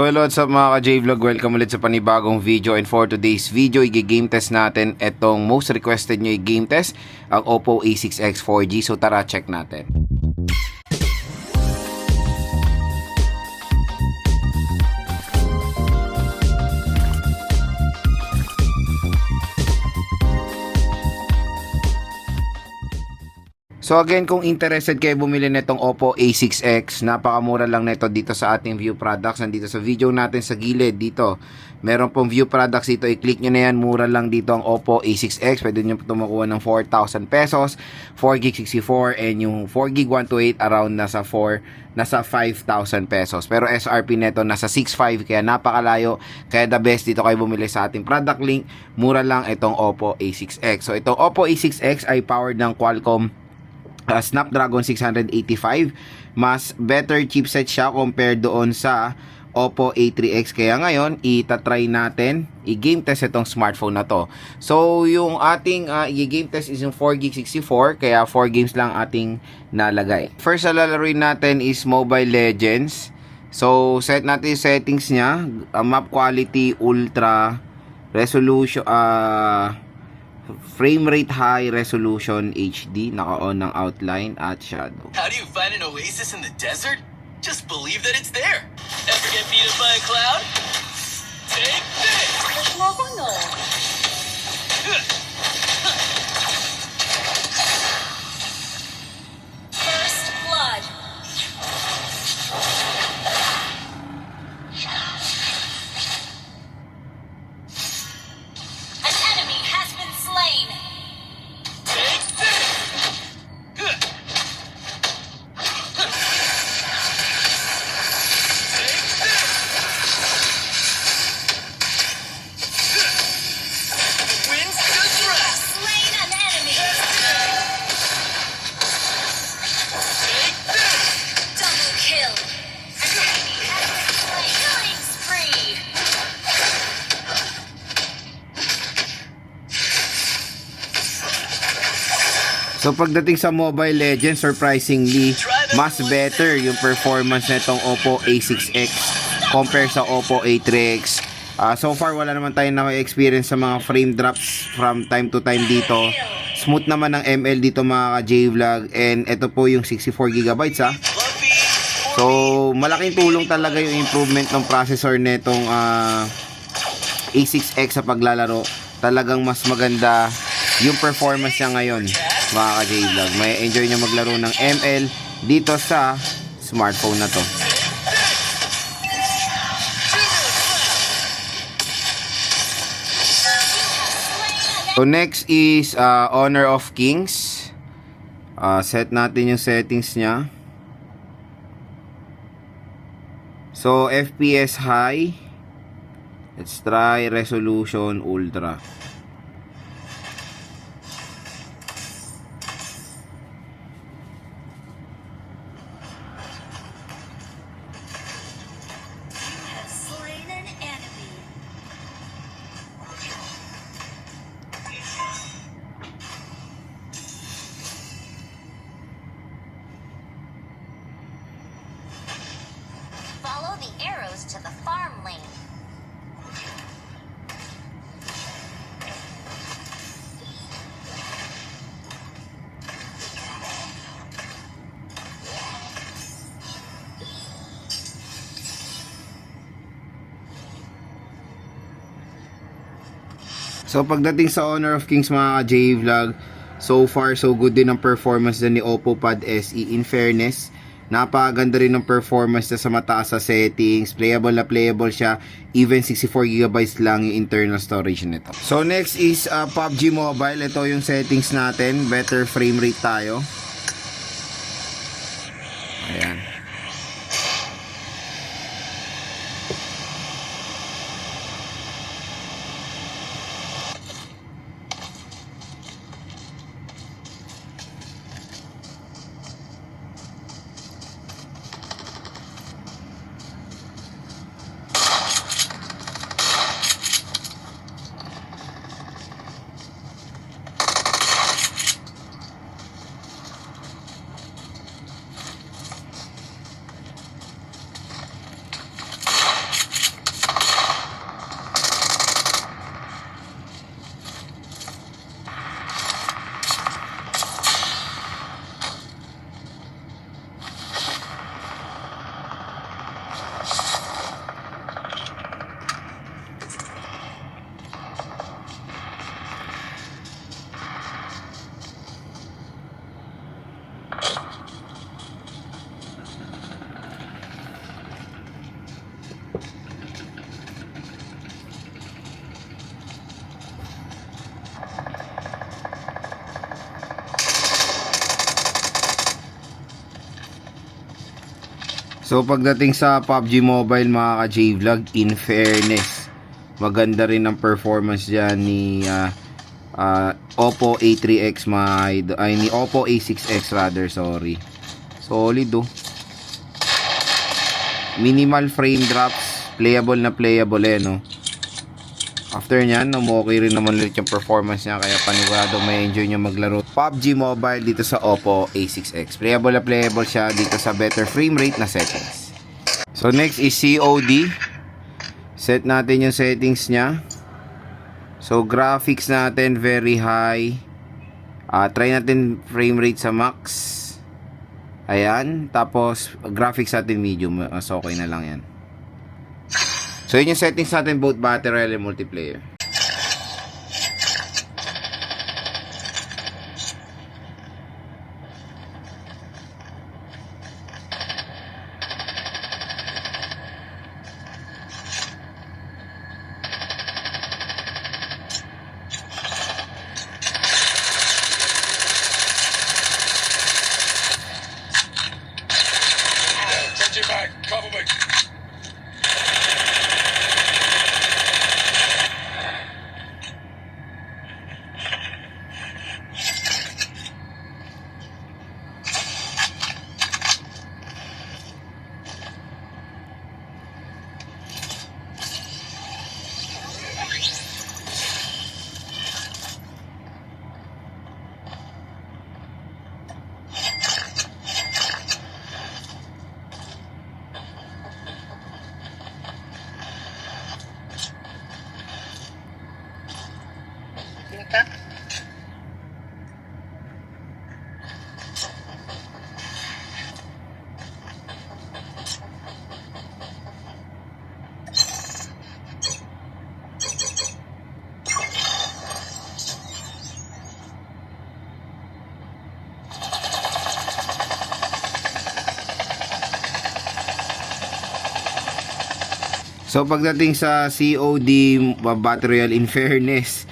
Hello, what's up mga ka-J-Vlog? Welcome ulit sa panibagong video, and for today's video, i-game test natin itong most requested nyo i-game test, ang Oppo A6X 4G. So tara, check natin. So again, kung interested kayo bumili nitong Oppo A6X, napakamura lang nito dito sa ating View Products. Nandito sa video natin sa gilid dito, meron pong View Products dito, i-click nyo na yan. Mura lang dito ang Oppo A6X. Pwede nyo tumakuha ng 4,000 pesos, 4GB 64, and yung 4GB 128 around nasa 5,000 pesos. Pero SRP neto nasa 6,500, kaya napakalayo. Kaya the best dito kayo bumili sa ating product link. Mura lang itong Oppo A6X. So itong Oppo A6X ay powered ng Qualcomm Snapdragon 685. Mas better chipset siya compared doon sa Oppo A3X. Kaya ngayon, itatry natin i-game test itong smartphone na to. So, yung ating i-game test is yung 4GB 64. Kaya 4 games lang ating nalagay. First na lalaroin natin is Mobile Legends. So, set natin yung settings niya. Map quality, ultra, resolution, frame rate high, resolution HD, naka-on ng outline at shadow. How do you find an oasis in the desert? Just believe that it's there. Ever get beat up by a cloud? Take this! First blood. An enemy has been slain. Take this! Take this! Winds to dress! Slain an enemy. Take this! Double kill. An enemy has been slain. Killing spree. So pagdating sa Mobile Legends, surprisingly, mas better yung performance nitong Oppo A6X compare sa Oppo A3X. So far, wala naman tayong na-experience sa mga frame drops from time to time dito. Smooth naman ang ML dito mga ka-J-Vlog. And ito po yung 64GB ha. So, malaking tulong talaga yung improvement ng processor nitong A6X sa paglalaro. Talagang mas maganda yung performance niya ngayon mga ka-J-Vlog. May enjoy nyo maglaro ng ML dito sa smartphone na to. So next is Honor of Kings. Set natin yung settings niya. So FPS high. Let's try resolution ultra. Slain an enemy. Follow the arrows to the farm lane. So pagdating sa Honor of Kings mga ka-J-Vlog, so far so good din ang performance din ni Oppo Pad SE. In fairness, napakaganda rin ng performance na sa mataas sa settings. Playable na playable siya. Even 64GB lang yung internal storage nito. So next is PUBG Mobile. Ito yung settings natin. Better frame rate tayo. Ayan. So pagdating sa PUBG Mobile mga ka-J-Vlog, in fairness, maganda rin ang performance dyan ni Oppo A3X ni Oppo A6X rather, sorry. Solid oh. Minimal frame drops, playable na playable no. After nyan, okay rin naman ulit yung performance niya, kaya panigurado may enjoy nyo maglaro PUBG Mobile dito sa Oppo A6X. Playable na playable siya dito sa better frame rate na settings. So next is COD. Set natin yung settings niya. So graphics natin very high. Try natin frame rate sa max. Ayan. Tapos graphics natin medium. So okay na lang yan. So yun yung settings natin, both battle royale and multiplayer. Touch your back. Cover me. So pagdating sa COD Battle Royale, in fairness,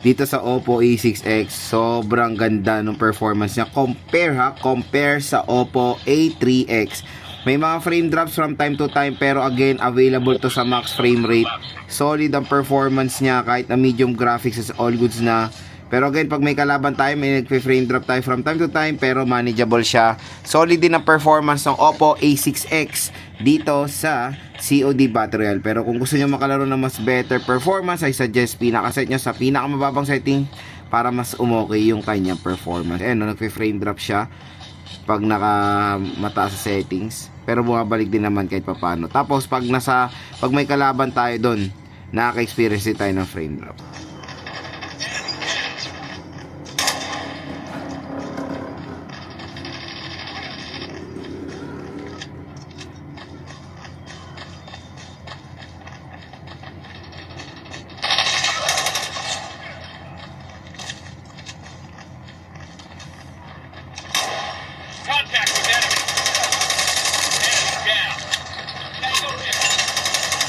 dito sa Oppo A6X, sobrang ganda ng performance niya. Compare sa Oppo A3X. May mga frame drops from time to time, pero again, available to sa max frame rate. Solid ang performance niya kahit na medium graphics is all goods na. Pero again, pag may kalaban tayo, may nagpe-frame drop tayo from time to time, pero manageable siya. Solid din ang performance ng Oppo A6X dito sa COD Battle Royale. Pero kung gusto nyo makalaro ng mas better performance, I suggest pinakaset nyo sa pinakamababang setting para mas umokay yung kanyang performance. Ayan, nagpe-frame drop siya pag nakamataas sa settings, pero bumabalik din naman kahit papano. Tapos pag may kalaban tayo doon, nakaka-experience din tayo ng frame drop. Contact with enemy. Enemy down. Tango hit.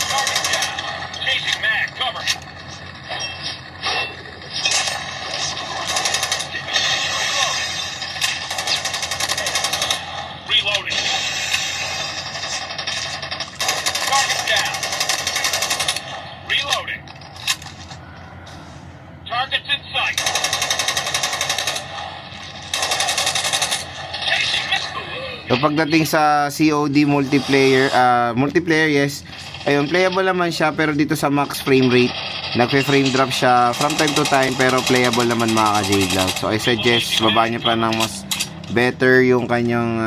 Target down. Chasing mag. Cover. Reloading. Target down. Reloading. Targets in sight. So pagdating sa COD multiplayer, yes, ayun, playable naman siya, pero dito sa max frame rate, nagpe-frame drop siya from time to time, pero playable naman mga ka-J-Vlog. So I suggest baba niyo pa ng mas better yung kanyang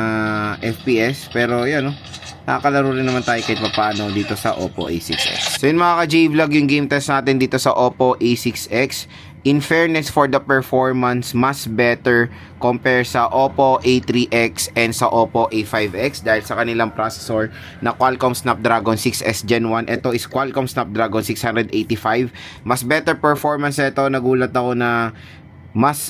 FPS, pero yan nakakalaro rin naman tayo kahit paano dito sa Oppo A6X. So yun mga ka-J-Vlog, yung game test natin dito sa Oppo A6X. In fairness, for the performance, mas better compare sa Oppo A3X and sa Oppo A5X dahil sa kanilang processor na Qualcomm Snapdragon 6S Gen 1. Ito is Qualcomm Snapdragon 685. Mas better performance ito. Nagulat ako na mas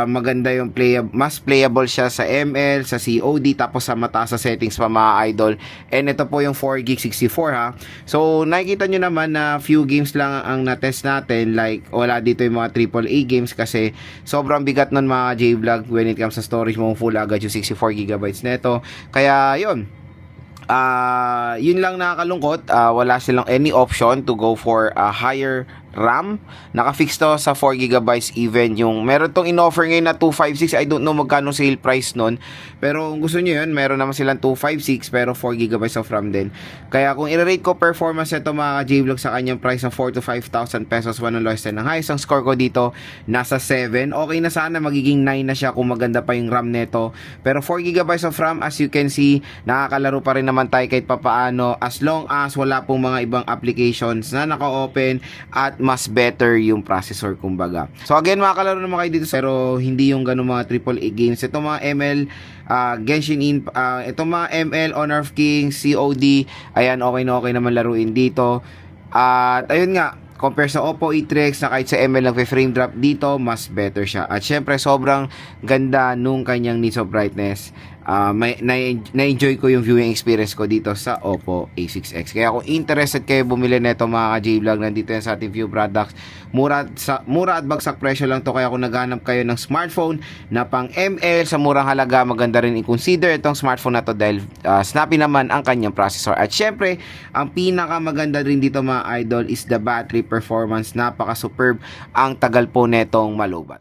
maganda yung mas playable siya sa ML, sa COD, tapos sa mataas sa settings pa mga idol. And ito po yung 4GB 64 ha. So nakikita nyo naman na few games lang ang na-test natin, like wala dito yung mga AAA games kasi sobrang bigat nun mga J-Vlog when it comes sa storage mo, full agad yung 64GB neto. Kaya yun, Yun lang nakakalungkot, wala silang any option to go for a higher RAM. Naka-fix to sa 4GB even. Yung meron tong in-offer ngayon na 256. I don't know magkano sale price nun. Pero kung gusto nyo yun, meron naman silang 256 pero 4GB of RAM din. Kaya kung i-rate ko performance ito mga J-Vlog sa kanyang price ng 4 to 5,000 pesos, 1 on lowest and ang highest ang score ko dito nasa 7. Okay na sana, magiging 9 na siya kung maganda pa yung RAM neto. Pero 4GB of RAM, as you can see, nakakalaro pa rin naman tayo kahit papaano as long as wala pong mga ibang applications na naka-open at mas better yung processor kumbaga. So again, makakalaro naman kayo dito pero hindi yung ganun mga AAA games. Ito mga ML, Genshin ito mga ML, Honor of Kings, COD, ayan, okay na okay naman laruin dito. At ayun nga, compare sa Oppo A3X na kahit sa ML nagpe-frame drop dito, mas better siya. At syempre, sobrang ganda nung kanyang needs of brightness. Na-enjoy ko yung viewing experience ko dito sa Oppo A6X. Kaya kung interested kayo bumili nito mga J-Vlog, nandito yan sa ating view products. Mura at bagsak presyo lang to. Kaya kung naghanap kayo ng smartphone na pang ML sa murang halaga, maganda rin i-consider itong smartphone na to dahil snappy naman ang kanyang processor. At syempre, ang pinakamaganda rin dito mga idol is the battery performance. Napaka superb ang tagal po netong malobat.